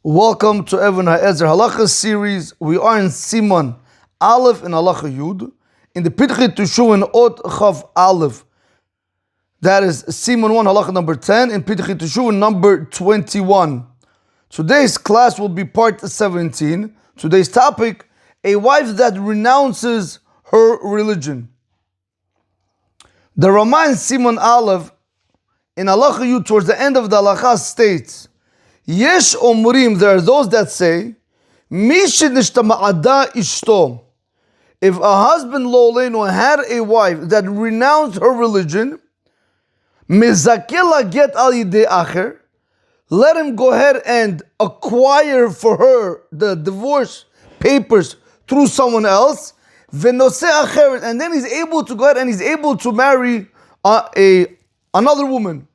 Welcome to HaEzer Halacha series. We are in Siman Aleph and Halacha Yud in the Pitchit Teshuvah Ot Chav Aleph. That is Siman 1 Halacha number 10 and Pitchit Teshuvah number 21. Today's class will be part 17. Today's topic: a wife that renounces her religion. The Rama in Siman Aleph in Halacha Yud towards the end of the Halacha states, Yesh omrim, there are those that say, Mish nishtama'ada ishto. If a husband lo leinu had a wife that renounced her religion, mizakela get al yidei acher, let him go ahead and acquire for her the divorce papers through someone else, v'noseh acheret, and then he's able to go ahead and he's able to marry another woman.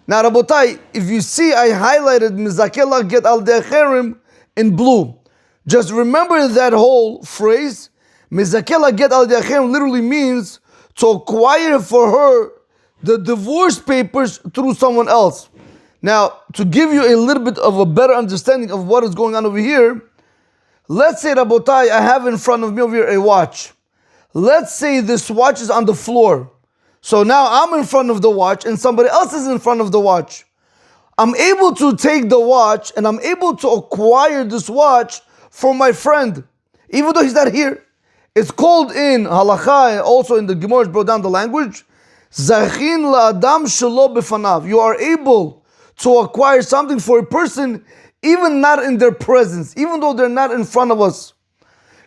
Now, Rabotai, if you see, I highlighted Mizakela get al de'acherim in blue. Just remember that whole phrase. Mizakela get al de'acherim literally means to acquire for her the divorce papers through someone else. Now, to give you a little bit of a better understanding of what is going on over here, let's say, Rabotai, I have in front of me over here a watch. Let's say this watch is on the floor. So now I'm in front of the watch and somebody else is in front of the watch. I'm able to take the watch and I'm able to acquire this watch for my friend, even though he's not here. It's called in Halacha and also in the Gemara brought down the language, Zachin la'adam shelo befanav. You are able to acquire something for a person even not in their presence, even though they're not in front of us.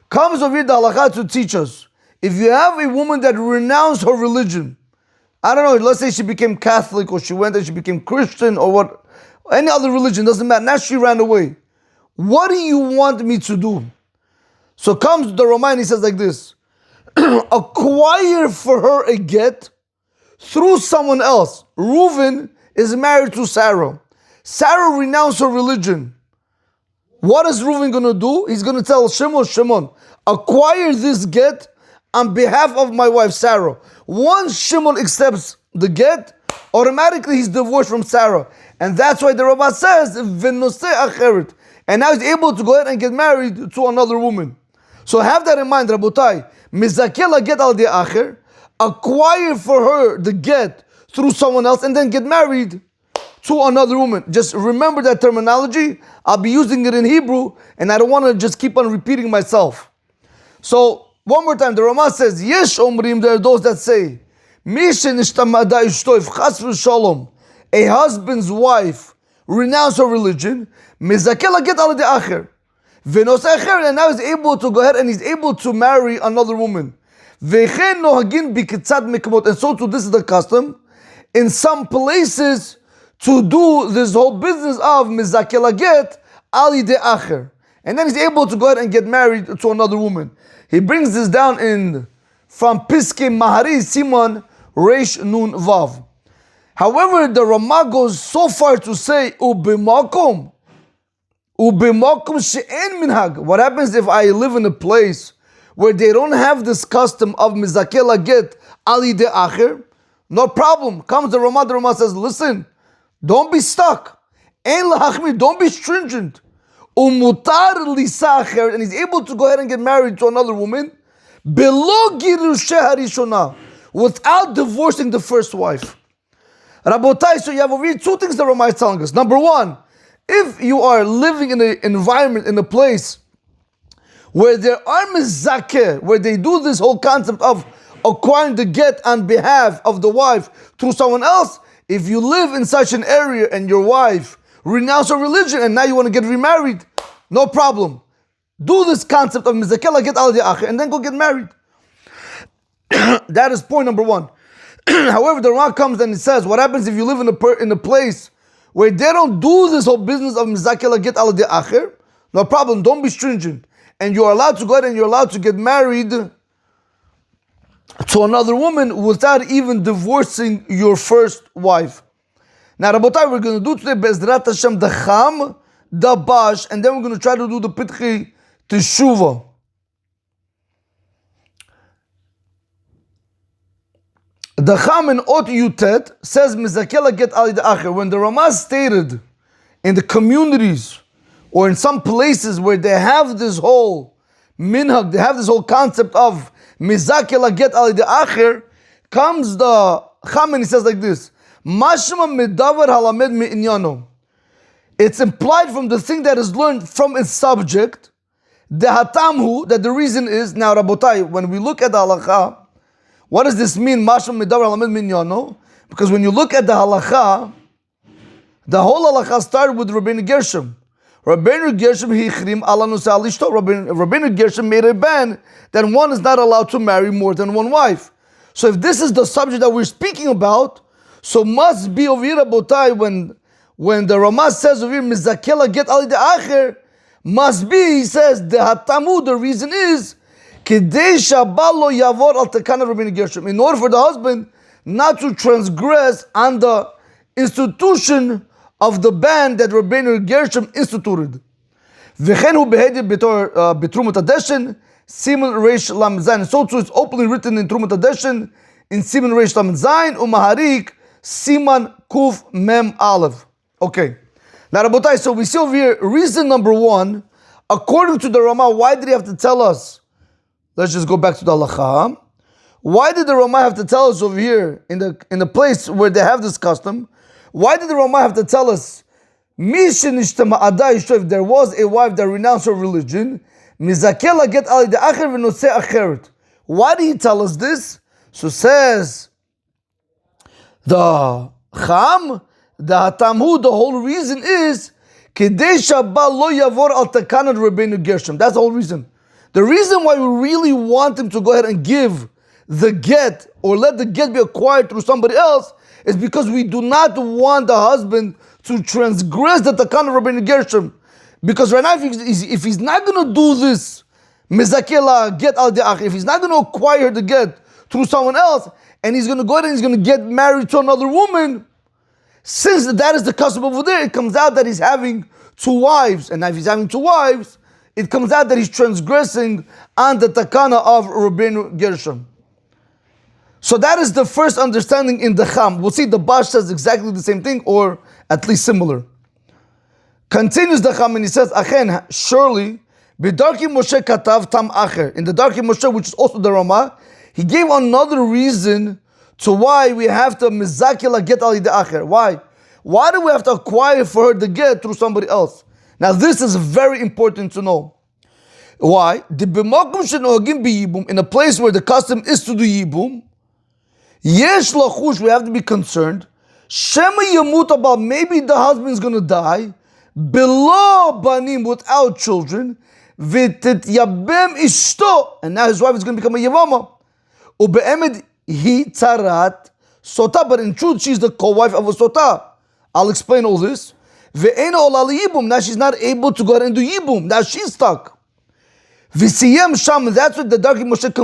Comes over here the Halacha to teach us, if you have a woman that renounced her religion, I don't know, let's say she became Catholic or she went and she became Christian or what, any other religion, doesn't matter. Now she ran away. What do you want me to do? So comes the Roman, he says like this, acquire for her a get through someone else. Reuven is married to Sarah. Sarah renounced her religion. What is Reuven going to do? He's going to tell Shimon, acquire this get on behalf of my wife Sarah. Once Shimon accepts the get, automatically he's divorced from Sarah. And that's why the Rabbah says, v'noseh acheret. And now he's able to go ahead and get married to another woman. So have that in mind, Rabotai. Mizakela get al acher, acquire for her the get through someone else, and then get married to another woman. Just remember that terminology. I'll be using it in Hebrew, and I don't want to just keep on repeating myself. So, one more time, the Rama says, Yesh omrim, there are those that say, Mishin ishtamada ishto, if chas v'shalom, a husband's wife renounced her religion, mizakela get al acher, v'noseh acher, and now he's able to go ahead and he's able to marry another woman. V'chen nohagin bikitzad mikmot, and so too this is the custom, in some places, to do this whole business of mizakela get al acher. And then he's able to go ahead and get married to another woman. He brings this down from Piskei Mahari Siman Reish Nun Vav. However, the Rama goes so far to say, Ubimakum she'en minhag. What happens if I live in a place where they don't have this custom of mizakela get ali de acher? No problem. Comes the Rama says, listen, don't be stuck. Ein lahachmir, don't be stringent. Umutar lisa acher, and he's able to go ahead and get married to another woman, below girusheh harishona, without divorcing the first wife. Rabotai, so you have over here two things that Rama is telling us. Number one, if you are living in an environment, in a place where there are mizakeh, where they do this whole concept of acquiring the get on behalf of the wife through someone else, if you live in such an area and your wife renounce her religion and now you want to get remarried, no problem. Do this concept of mizakela get al acher and then go get married. That is point number one. However, the Rama comes and it says, what happens if you live in a place where they don't do this whole business of mizakela get al acher? No problem, don't be stringent. And you're allowed to go ahead and you're allowed to get married to another woman without even divorcing your first wife. Now, Rabotai, we're going to do today Be'ezrat Hashem the Cham, the Bash, and then we're going to try to do the Pitchit Teshuvah. The Cham in Ot Yutet says Mizakela get al acher. When the Rama stated in the communities or in some places where they have this whole minhag, they have this whole concept of mizakela get al the acher, comes the Cham and he says like this: Mashma medavar halamed mi'inyano. It's implied from the thing that is learned from its subject, the hatamhu, that the reason is, now Rabotai, when we look at the halacha, what does this mean? Mashma medavar halamed mi'inyano? Because when you look at the halacha, the whole halacha started with Rabbeinu Gershom. Rabbeinu Gershom hichrim ala nusa al ishto. Rabbeinu Gershom made a ban that one is not allowed to marry more than one wife. So if this is the subject that we're speaking about, so must be over here, Rabotai, when the Ramah says over here, Mizakela get ali de acher, must be, he says, the hatamu, the reason is, Kedei shabalo yavor al tekana Rabbeinu Gershom. In order for the husband not to transgress on the institution of the ban that Rabbeinu Gershom instituted. V'chen hu behedid betrumat adeshin, Siman Reish Lam Zayin. So too it's openly written in Trumat Adeshin, in Siman Reish Lam Zayin, Umaharik, Siman Kuf Mem Aleph. Okay. Now Rabotai, so we see over here, reason number one, according to the Ramah, why did he have to tell us? Let's just go back to the halacha. Why did the Ramah have to tell us over here, in the place where they have this custom? Why did the Ramah have to tell us, if there was a wife that renounced her religion, Mizakela get ali de acher v'noseh acheret. Why did he tell us this? So says the Cham, the Hatamhu, the whole reason is Kedei shabal lo yavor al takanat Rabbeinu Gershom. That's the whole reason. The reason why we really want him to go ahead and give the get or let the get be acquired through somebody else is because we do not want the husband to transgress the takanat of Rabbeinu Gershom. Because right now, if he's not going to do this, mizakela get al de'ach, if he's not going to acquire the get through someone else, and he's going to go ahead and he's going to get married to another woman, since that is the custom over there, it comes out that he's having two wives. And now if he's having two wives, it comes out that he's transgressing on the takana of Rabbeinu Gershom. So that is the first understanding in the Cham. We'll see the Bash says exactly the same thing, or at least similar. Continues the Cham and he says, Achen, surely, B'darki Moshe katav tam acher. In the Darki Moshe, which is also the Ramah, he gave another reason to why we have to mizakila get ali de acher. Why? Why do we have to acquire for her the get through somebody else? Now this is very important to know. Why? In a place where the custom is to do yibum, yesh lachush, we have to be concerned. Shema yamut about maybe the husband is going to die. Below banim, without children, v'tit yabem ishto, and now his wife is going to become a yavama. Ube'emed hi tzarat sota, but in truth she's the co-wife of a sota. I'll explain all this. Ve'ena ola liyibum, now she's not able to go ahead and do yibum. Now she's stuck. V'siyem sham, that's what the Darki Moshe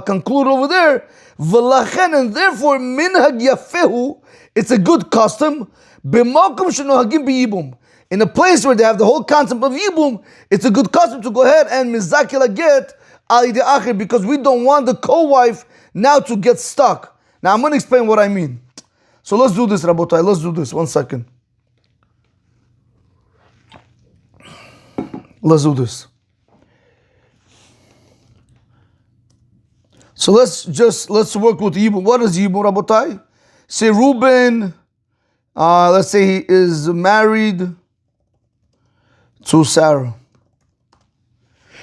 conclude over there. V'lachen, and therefore minhag yafehu, it's a good custom. B'makom shenohagim b'yibum. In a place where they have the whole concept of yibum, it's a good custom to go ahead and mizakila get ali de acher, because we don't want the co-wife now to get stuck. Now I'm going to explain what I mean. So let's do this, Rabotai. Let's do this. 1 second. Let's do this. So let's work with yibum. What is yibum, Rabotai? Say Reuben, let's say he is married to Sarah.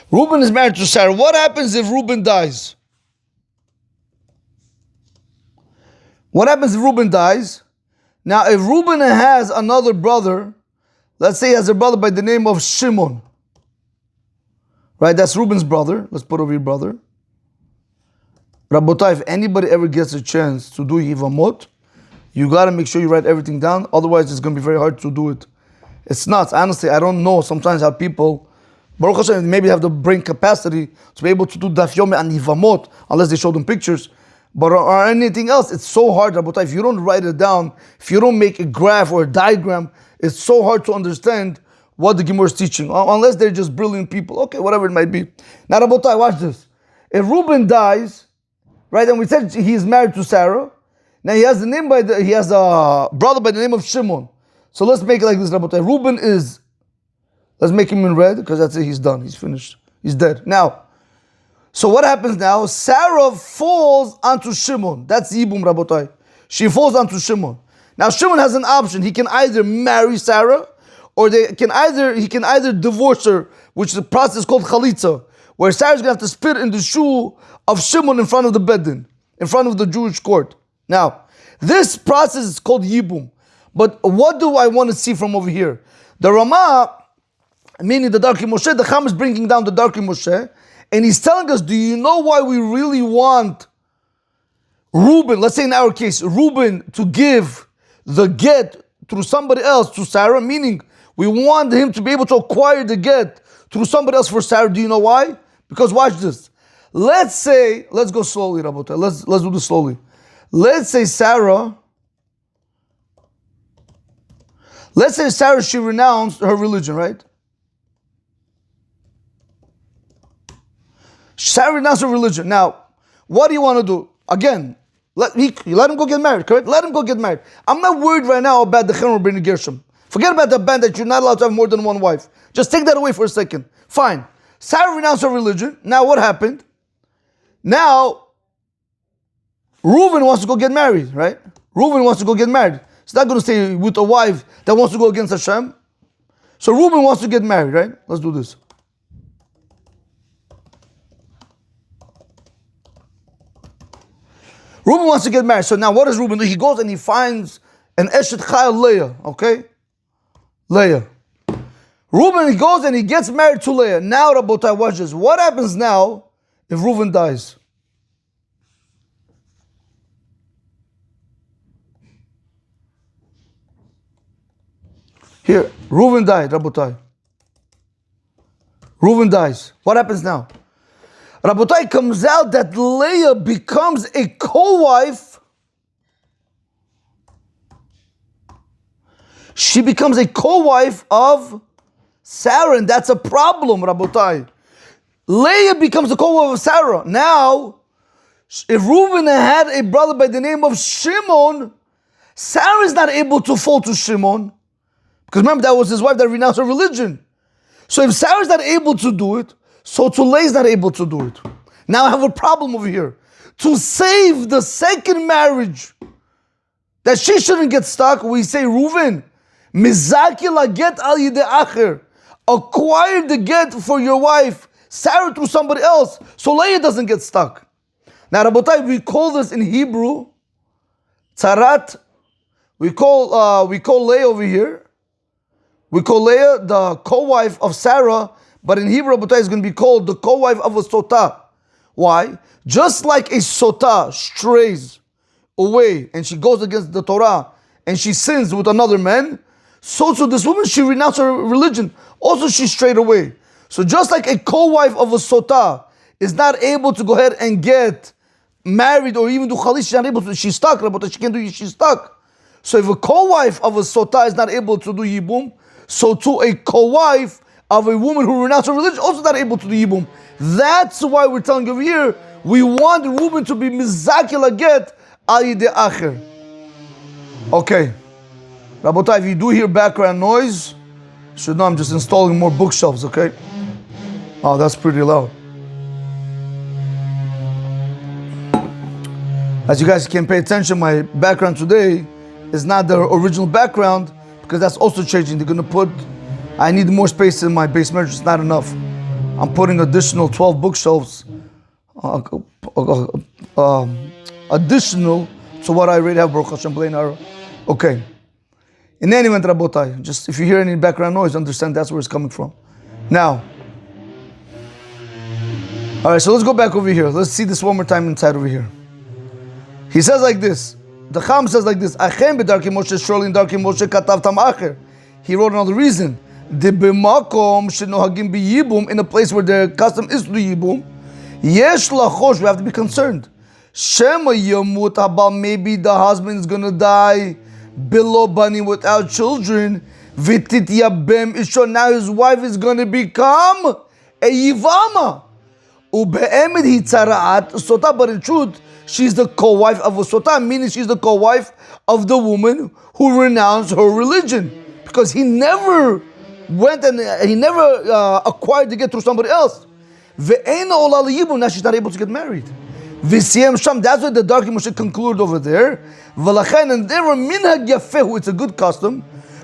Reuben is married to Sarah. What happens if Reuben dies? What happens if Reuben dies? Now, if Reuben has another brother, let's say he has a brother by the name of Shimon. Right, that's Reuben's brother. Let's put over here brother. Rabotai, if anybody ever gets a chance to do Yivamot, you got to make sure you write everything down. Otherwise, it's going to be very hard to do it. It's nuts. Honestly, I don't know sometimes how people, Baruch Hashem, maybe have the brain capacity to be able to do Daf Yomi and Yivamot, unless they show them pictures. But or anything else, it's so hard, Rabotai. If you don't write it down, if you don't make a graph or a diagram, it's so hard to understand what the Gemara is teaching. Unless they're just brilliant people. Okay, whatever it might be. Now, Rabotai, watch this. If Reuben dies, right, and we said he is married to Sarah, now he has a brother by the name of Shimon. So let's make it like this, Rabotai. Reuben is, Let's make him in red, because that's it, he's done, he's finished. He's dead. Now, so what happens now? Sarah falls onto Shimon. That's Yibum, Rabotai. She falls onto Shimon. Now Shimon has an option. He can either marry Sarah, or he can either divorce her, which is a process called chalitza, where Sarah's gonna have to spit in the shoe of Shimon in front of the Beddin, in front of the Jewish court. Now, this process is called Yibum. But what do I want to see from over here? The Ramah, meaning the Darkei Moshe, the Chacham is bringing down the Darkei Moshe, and he's telling us, do you know why we really want Reuben, let's say in our case, Reuben to give the get through somebody else to Sarah, meaning we want him to be able to acquire the get through somebody else for Sarah. Do you know why? Because watch this. Let's go slowly, Rabotai. Let's do this slowly. Let's say Sarah, she renounced her religion, right? Sarah renounced her religion. Now, what do you want to do? Again, let him go get married, correct? Let him go get married. I'm not worried right now about the Chen Rabbeinu Gershom. Forget about the ban that you're not allowed to have more than one wife. Just take that away for a second. Fine. Sarah renounced her religion. Now what happened? Now, Reuben wants to go get married, right? Reuben wants to go get married. He's not going to stay with a wife that wants to go against Hashem. So Reuben wants to get married, right? Let's do this. Reuben wants to get married. So now what does Reuben do? He goes and he finds an Eshet Chayil Leah, okay? Leah. Reuben, he goes and he gets married to Leah. Now, Rabotai, watch this. What happens now if Reuben dies? Here, Reuben died, Rabotai. Reuben dies. What happens now? Rabotai, comes out that Leah becomes a co-wife. She becomes a co-wife of Sarah, and that's a problem, Rabotai. Leah becomes a co-wife of Sarah. Now, if Reuben had a brother by the name of Shimon, Sarah is not able to fall to Shimon. Because remember, that was his wife that renounced her religion. So if Sarah is not able to do it, so to Leah is not able to do it. Now I have a problem over here. To save the second marriage, that she shouldn't get stuck, we say, Reuven, mizaki la get al yidei acher, acquire the get for your wife, Sarah through somebody else, so Leah doesn't get stuck. Now, Rabotai, we call this in Hebrew, tzarat. We call Leah over here. We call Leah the co-wife of Sarah, but in Hebrew, Rabotai, is going to be called the co-wife of a sotah. Why? Just like a sotah strays away and she goes against the Torah and she sins with another man, so this woman, she renounced her religion. Also, she strayed away. So just like a co-wife of a sotah is not able to go ahead and get married or even do chalitza, she's not able to, she's stuck, Rabotai, she can't do it, she's stuck. So if a co-wife of a sotah is not able to do yibum, so too a co-wife of a woman who renounced her religion also not able to do yibum. That's why we're telling over here, we want Reuben to be mizaki laget al yidei acher. Okay. Rabotai, if you do hear background noise, you should know I'm just installing more bookshelves, okay? Oh, that's pretty loud. As you guys can pay attention, my background today is not the original background because that's also changing. They're going to put, I need more space in my basement, it's not enough. I'm putting additional 12 bookshelves, additional to what I already have, Baruch Hashem, okay. In any event, Rabotai, just if you hear any background noise, understand that's where it's coming from. Now, all right, so let's go back over here. Let's see this one more time inside over here. He says like this. The Chacham says like this. Achem b'darkei Moshe, surely in darkei Moshe katav tam acher. He wrote another reason. De b'makom shenohagim b'yibum, in a place where the custom is to do yibum. Yesh lachosh, we have to be concerned. Shema yamut habal, maybe the husband is gonna die below bani, without children. Vitit yabem isho, now his wife is gonna become a yivama. Ube'emed hi tzaraat sotah, but in truth, she's the co-wife of a sotah, meaning she's the co-wife of the woman who renounced her religion. Because he never went and he never acquired the get through somebody else. Now she's not able to get married. That's what the Darki Moshe concluded over there. And there were minhag yafehu. It's a good custom.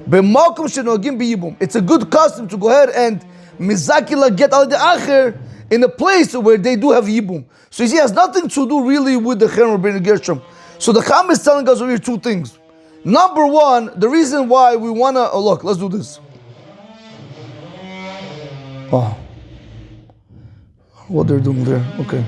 It's a good custom to go ahead and mizakila get al the acher in a place where they do have yibum. So you see, it has nothing to do really with the Chen Rabbeinu Gershom. So the Cham is telling us over here two things. Number one, the reason why we wanna look, let's do this. Oh, what they're doing there? Okay.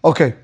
Okay.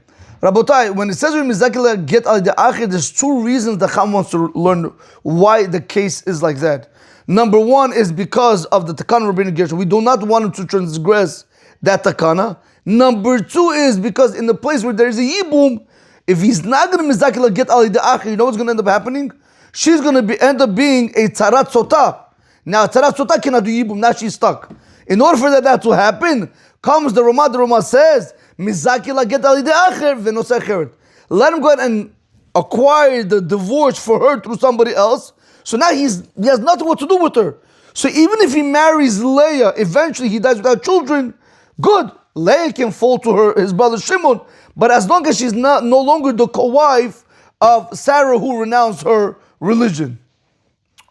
Rabotai, when it says we mizakila get al the akhir, there's two reasons the Cham wants to learn why the case is like that. Number one is because of the takana Rabbeinu Gershom. We do not want him to transgress that takana. Number two is because in the place where there is a yibum, if he's not going to mizakila get al the akhir, you know what's going to end up happening? She's going to end up being a tzarat sota. Now tzarat sota cannot do yibum. Now she's stuck. In order for that to happen, comes the Ramah. The Ramah says, "Mizakila get al acher v'nosecheret." Let him go ahead and acquire the divorce for her through somebody else. So now he has nothing what to do with her. So even if he marries Leah, eventually he dies without children. Good, Leah can fall to his brother Shimon. But as long as she's no longer the co-wife of Sarah who renounced her religion.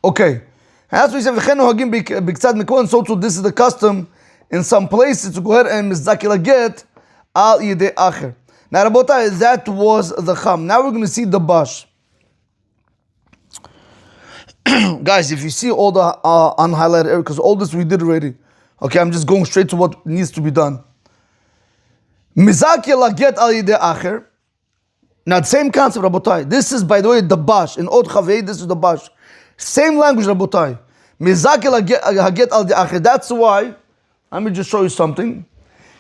Okay. As we said, so too, this is the custom in some places to go ahead and mizakila get al yidei acher. Now, Rabotai, that was the Cham. Now we're going to see the Bash. Guys, if you see all the unhighlighted areas, because all this we did already. Okay, I'm just going straight to what needs to be done. Mizakila get al yidei acher. Now, the same concept, Rabotai. This is, by the way, the Bash. In Od Chavei, this is the Bash. Same language, Rabotai. Mizakila get al yidei acher. That's why, let me just show you something.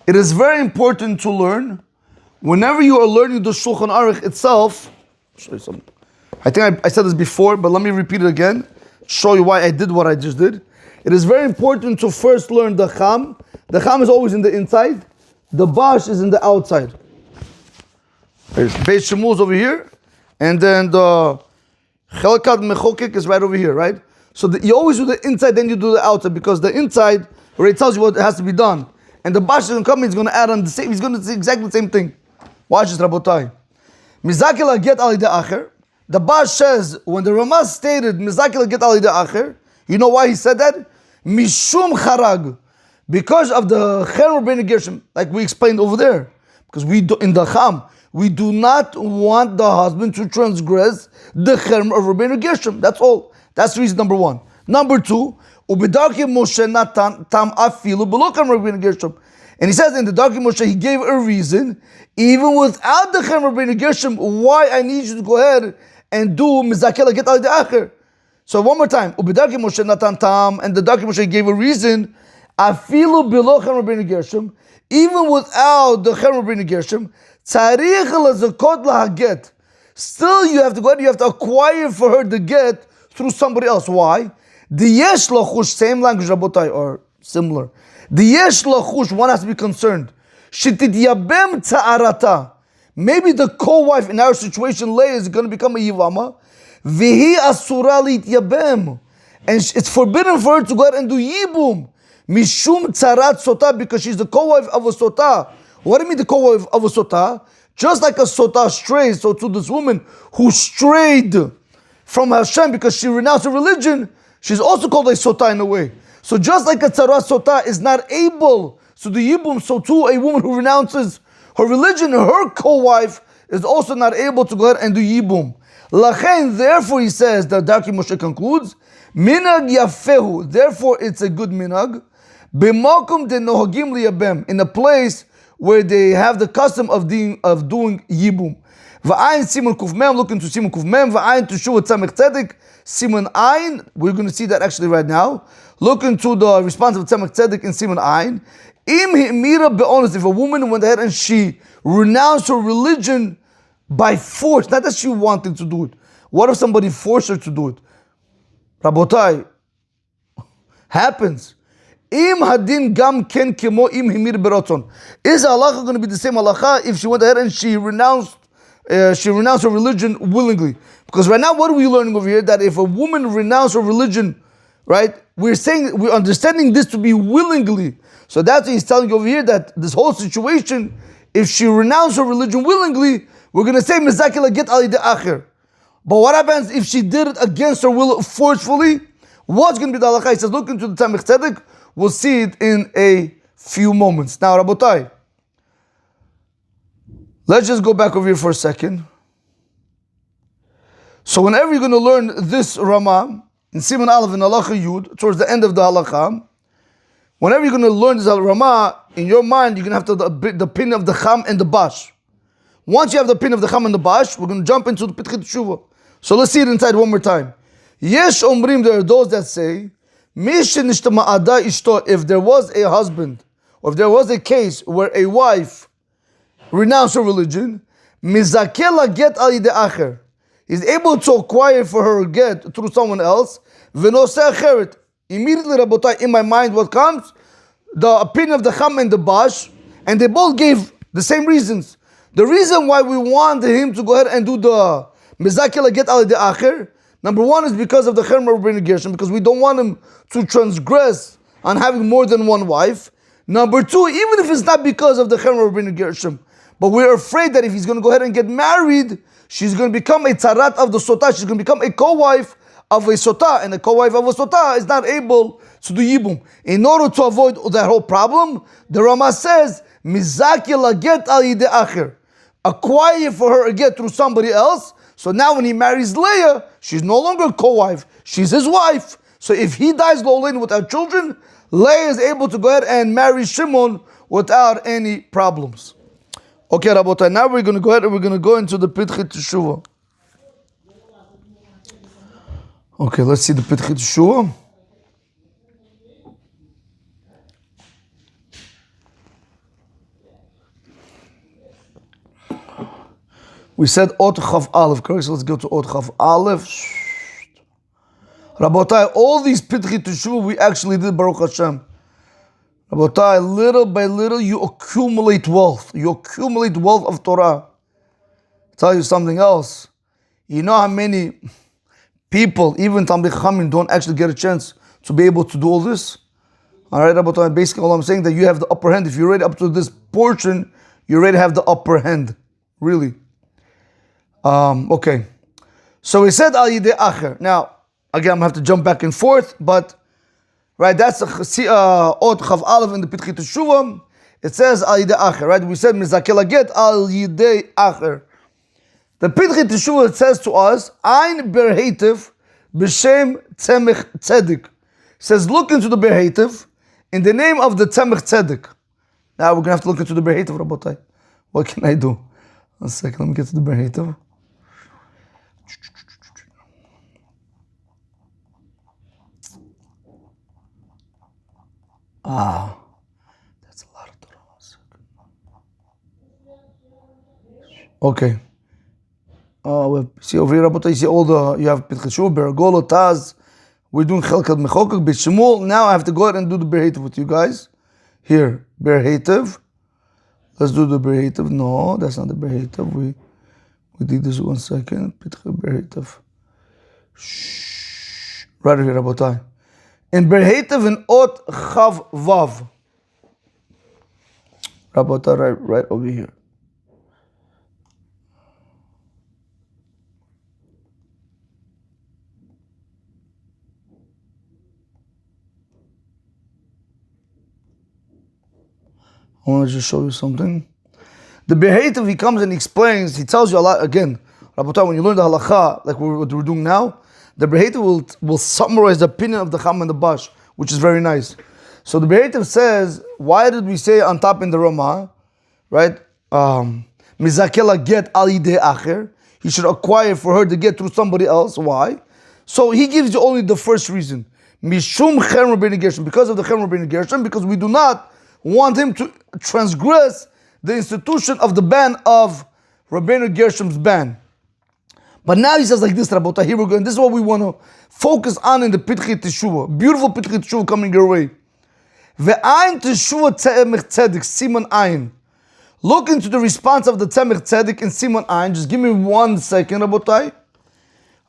It is very important to learn, whenever you are learning the Shulchan Aruch itself, I'll show you something. I think I said this before, but let me repeat it again, show you why I did what I just did. It is very important to first learn the Cham. The Cham is always in the inside. The Bash is in the outside. There's Beit Shemuz is over here, and then the Chelkat Mechokek is right over here, right? So you always do the inside, then you do the outside, because the inside already tells you what has to be done. And the Bash is going to come, he's going to add on the same, he's going to say exactly the same thing. Watch this, Rabotai. Mizakila get al yidei acher. The Bash says, when the Ramah stated, Mizakila get al yidei acher, you know why he said that? Mishum charag. Because of the Chen Rabbeinu Gershom, like we explained over there. Because we do, in the Cham, we do not want the husband to transgress the Chen of Rabbeinu Gershom. That's all. That's reason number one. Number two, Ubidarki Moshe Natan Tam Afilu Belokam Rabbeinu Gershom. And he says in the Darki Moshe, he gave a reason, even without the Chen Rabbeinu Gershom, why I need you to go ahead and do Mizakela Get Al Acher. So one more time, Ubidarki Moshe Natan Tam, and the Darki Moshe gave a reason, Afilu Belokam Rabbeinu Gershom, even without the Chen Rabbeinu Gershom, Tzarich Lazakot Lahaget. Still, you have to go ahead, you have to acquire for her the get through somebody else. Why? The yesh lachush, same language, Rabotai, or similar. The yesh lachush, one has to be concerned. Shetidyabem ta'arata. Maybe the co-wife in our situation, Leah, is going to become a yivama. Vihi asura lityabem. And it's forbidden for her to go ahead and do yibum. Mishum tzarat sota, because she's the co-wife of a sota. What do you mean the co-wife of a sota? Just like a sota strays, so to this woman who strayed from Hashem because she renounced her religion, she's also called a sota in a way. So just like a tzara sota is not able to do yibum, so too a woman who renounces her religion, her co-wife, is also not able to go ahead and do yibum. Lachen, therefore he says, the Darki Moshe concludes, minag yafehu, therefore it's a good minag, b'makom de nohagim liyabem, in a place where they have the custom of doing yibum. V'ayin siman kuf mem, look into siman kuf mem, v'ayin teshuva tzemech tzedek, siman ayin, we're going to see that actually right now. Look into the response of tzemech tzedek in siman ayin. Im hi'mira be'onos, if a woman went ahead and she renounced her religion by force, not that she wanted to do it. What if somebody forced her to do it? Rabotai, happens. Im hadin gam ken kemo im himir beraton. Is halacha going to be the same halacha if she went ahead and she renounced her religion willingly? Because right now, what are we learning over here? That if a woman renounced her religion, right, we're understanding this to be willingly. So that's what he's telling you over here, that this whole situation, if she renounced her religion willingly, we're going to say mizakila get ali de acher. But what happens if she did it against her will forcefully? What's going to be the halacha? He says, look into the Tzemach Tzedek. We'll see it in a few moments. Now, Rabotai, let's just go back over here for a second. So whenever you're going to learn this Ramah, in Siman Aleph and Halacha Yud, towards the end of the Halacha, whenever you're going to learn this Ramah, in your mind, you're going to have the pin of the Cham and the Bash. Once you have the pin of the Cham and the Bash, we're going to jump into the Pitchit Teshuvah. So let's see it inside one more time. Yesh Omrim, there are those that say, if there was a husband, or if there was a case where a wife renounced her religion, mizakela get ali de acher, is able to acquire for her get through someone else, v'noseh acheret. Immediately, Rabotai, in my mind, what comes? The opinion of the Cham and the Bash, and they both gave the same reasons. The reason why we want him to go ahead and do the mizakela get ali de acher, number one is because of the Cherem of Rabbeinu Gershom, because we don't want him to transgress on having more than one wife. Number two, even if it's not because of the Cherem of Rabbeinu Gershom, but we're afraid that if he's going to go ahead and get married, she's going to become a tzarat of the sotah. She's going to become a co-wife of a sotah, and a co-wife of a sotah is not able to do yibum. In order to avoid that whole problem, the Ramah says, mizakila get ali de acher, acquire for her a get through somebody else. So now when he marries Leah, she's no longer a co-wife, she's his wife. So if he dies Lolein without children, Leah is able to go ahead and marry Shimon without any problems. Okay, Rabotai, now we're going to go ahead and we're going to go into the Pitchit Teshuvah. Okay, let's see the Pitchit Teshuvah. We said Ot Chav Aleph, correct? So let's go to Ot Chav Aleph. Rabotai, all these Pitchit Teshuvah we actually did, Baruch Hashem. Rabotai, little by little you accumulate wealth. You accumulate wealth of Torah. I'll tell you something else. You know how many people, even Talmidei Chachamim, don't actually get a chance to be able to do all this? Alright, Rabotai, basically all I'm saying that you have the upper hand. If you're ready up to this portion, you already have the upper hand. Really. Okay. So we said Al Yidei Acher. Now, again, I'm going to have to jump back and forth, but right, that's Od Chav Aleph in the Pitchit Teshuvah. It says Al Yidei Acher, right? We said Mizakel Get Al Yidei Acher. The Pitchit Teshuvah says to us, Ein Berhetiv B'Shem Tzemach Tzedek. It says, look into the Berhetiv in the name of the Tzemach Tzedek. Now we're going to have to look into the Berhetiv, Rabotai. What can I do? One second, let me get to the Berhetiv. That's a lot of Torah. Okay. See over here, Rabotai, you see all the, you have Pitchit Teshuvah, Beragolo, Taz. We're doing Chelkat Mechokak, Beit Shmuel. Now I have to go ahead and do the Berhetiv with you guys. Here, Berhetiv. Let's do the Berhetiv. No, that's not the Berhetiv. We did this 1 second. Pitchit Berhetiv. Right here, Rabotai. In Berhetiv in Ot Chav Vav. Rabotai, right over here. I want to just show you something. The Berhetiv, he comes and explains, he tells you a lot. Again, Rabotai, when you learn the Halacha, like what we're doing now, the Berhetiv will summarize the opinion of the Cham and the Bash, which is very nice. So the Berhetiv says, why did we say on top in the Ramah, right? Mizakela get al yidei acher. He should acquire for her to get through somebody else. Why? So he gives you only the first reason. Mishum Cherem Rabbeinu Gershom, because of the Cherem Rabbeinu Gershom, because we do not want him to transgress the institution of the ban of Rabbeinu Gershom's ban. But now he says like this, Rabotai, here we're going. This is what we want to focus on in the Pitchit Teshuvah. Beautiful Pitchit Teshuvah coming your way. Ve'ayin teshuvah tzemich tzedek, Siman Ayin. Look into the response of the tzemich tzedek in Siman Ayin. Just give me 1 second, Rabotai.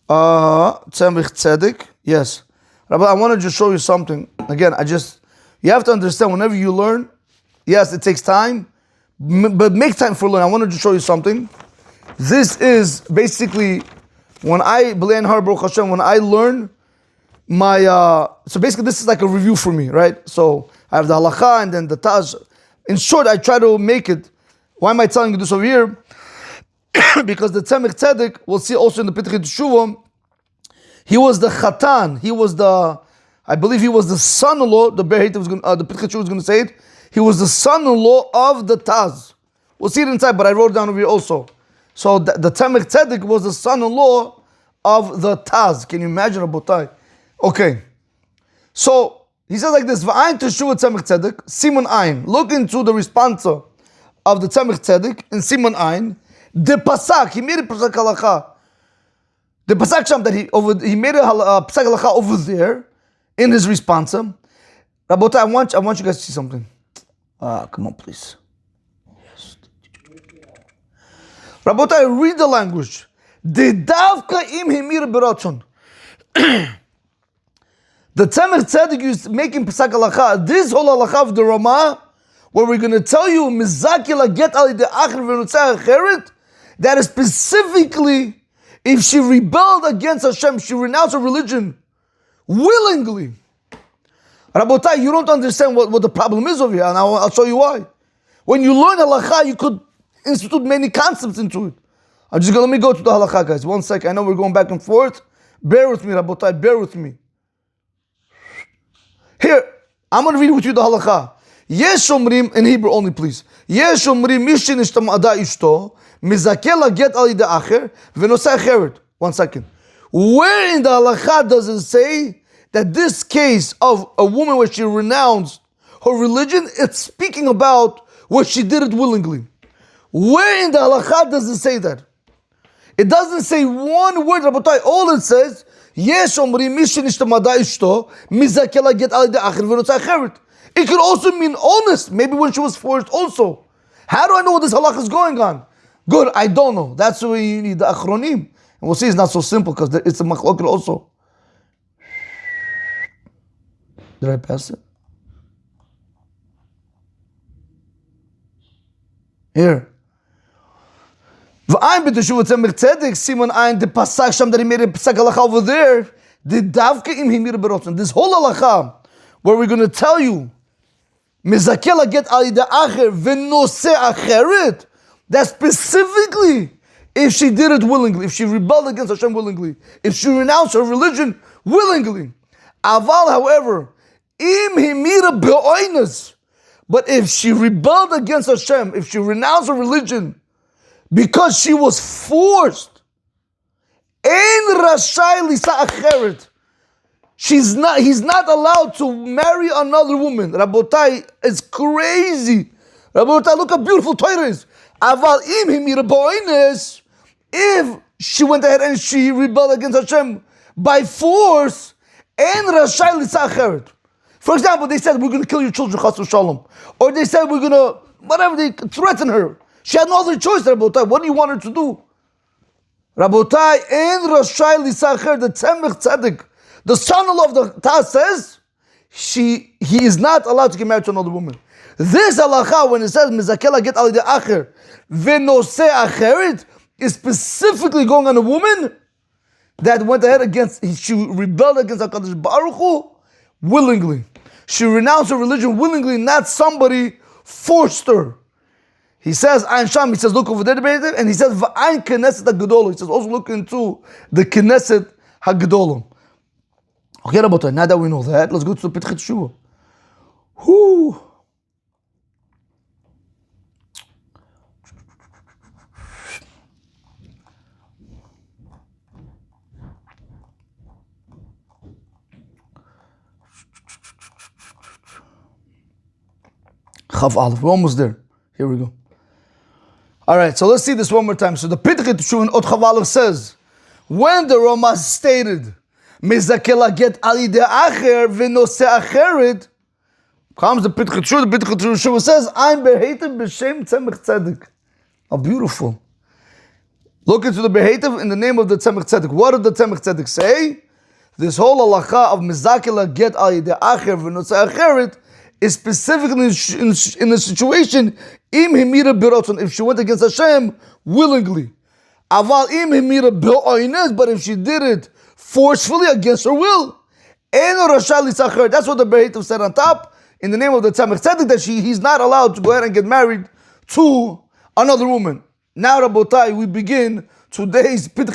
Tzemich tzedek. Yes. Rabbi, I want to just show you something. Again, you have to understand, whenever you learn, yes, it takes time, but make time for learning. I want to just show you something. This is basically, when I learn so basically this is like a review for me, right? So I have the Halacha and then the Taj. In short, I try to make it. Why am I telling you this over here? Because the Tzemich Tzedek, we'll see also in the Pitchei Teshuvah, he was the Chatan. I believe he was the son-in-law, the Pitchei Teshuvah was going to say it. He was the son-in-law of the Taz. We'll see it inside, but I wrote it down over here also. So the Tzemich Tzedek was the son-in-law of the Taz. Can you imagine, Rabotai? Okay. So he says like this: V'ayin teshuvah Tzemich Tzedek, Siman Ayin. Look into the response of the Tzemich Tzedek in Siman Ayin. The Pasak, he made a Pasak Halacha. The Pasak Sham that he made a Pasak Halacha over there in his response. Rabotai, I want you guys to see something. Come on, please. Yes. Rabotai, read the language. The Davka im himir beratzon. The Tzemich Tzedek is making Pasak Halacha. This whole Halacha of the Ramah, where we're going to tell you Mizakila get ali de acher v'nutzah acheret, that is specifically if she rebelled against Hashem, she renounced her religion willingly. Rabotai, you don't understand what the problem is over here, and I'll show you why. When you learn Halacha, you could institute many concepts into it. Let me go to the Halacha, guys. 1 second. I know we're going back and forth. Bear with me, Rabotai. Bear with me. Here, I'm going to read with you the Halacha. Yesh omrim, in Hebrew only, please. Yesh omrim mishin ishtam ada ishto mizakela get ali de acher v'nosei acheret. 1 second. Where in the Halacha does it say that this case of a woman where she renounced her religion, it's speaking about where she did it willingly? Where in the Halacha does it say that? It doesn't say one word, Rabotai. All it says, Yesh omrim mishin ishtam ada ishto mizakela get ali de acher v'nosei acheret. It could also mean honest, maybe when she was forced also. How do I know what this halakha is going on? Good, I don't know. That's why you need the achronim. And we'll see it's not so simple because it's a machlokes also. Did I pass it? Here. V'ayin b'teshuvah tzemich tzedek, Siman Ayin, the pasak sham that he made a pasak halakha over there, the davka im himir berotzen. This whole halakha, where we're going to tell you, Mizakela get ali de acher v'nosei acheret. That specifically, if she did it willingly, if she rebelled against Hashem willingly, if she renounced her religion willingly. Aval, however, im himira be'oinus. But if she rebelled against Hashem, if she renounced her religion because she was forced, ein rashai lisa acheret. He's not allowed to marry another woman. Rabotai, it's crazy. Rabotai, look how beautiful Torah is. Aval im himira b'oinus, if she went ahead and she rebelled against Hashem by force, en rashai lisa acheret. For example, they said, we're going to kill your children, chas v'shalom. Or they said, we're going to, whatever, they threaten her. She had no other choice, Rabotai. What do you want her to do? Rabotai, en rashai lisa acheret, the Tzemich Tzedek, the son-in-law of the Taz says, he is not allowed to get married to another woman. This halacha, when it says, Mizakela get ali de acher, v'nosei acheret, is specifically going on a woman that went ahead she rebelled against HaKadosh Baruch Hu willingly. She renounced her religion willingly, not somebody forced her. He says, Ayin Sham, he says, look over there, and he says, V'ayin Knesset HaGedolah. He says, also look into the Knesset HaGedolah. Okay, Rabotai, now that we know that, let's go to the Pitchei Teshuvah. Whoo! Chav Aleph, we're almost there. Here we go. Alright, so let's see this one more time. So the Pitchei Teshuvah in Chav Aleph says, when the Rama stated, Mizakela get ali de acher v'nosei acheret, Comes the Pitch Chur, the Pitch Chur says, I'm Behetiv B'Shem Tzemach Tzedek. How beautiful. Look into the Behetiv in the name of the Tzemach Tzedek. What did the Tzemach Tzedek say? This whole halacha of Mizakila get al yedei acher v'notzei acheret is specifically in the situation im himira biratzon, if she went against Hashem willingly. Aval im himira b'oines, but if she did it forcefully against her will. Eno rasha lisacher. That's what the Behetiv said on top in the name of the Tzemach Tzedek, that he's not allowed to go ahead and get married to another woman. Now, Rabotai, we begin today's Pitch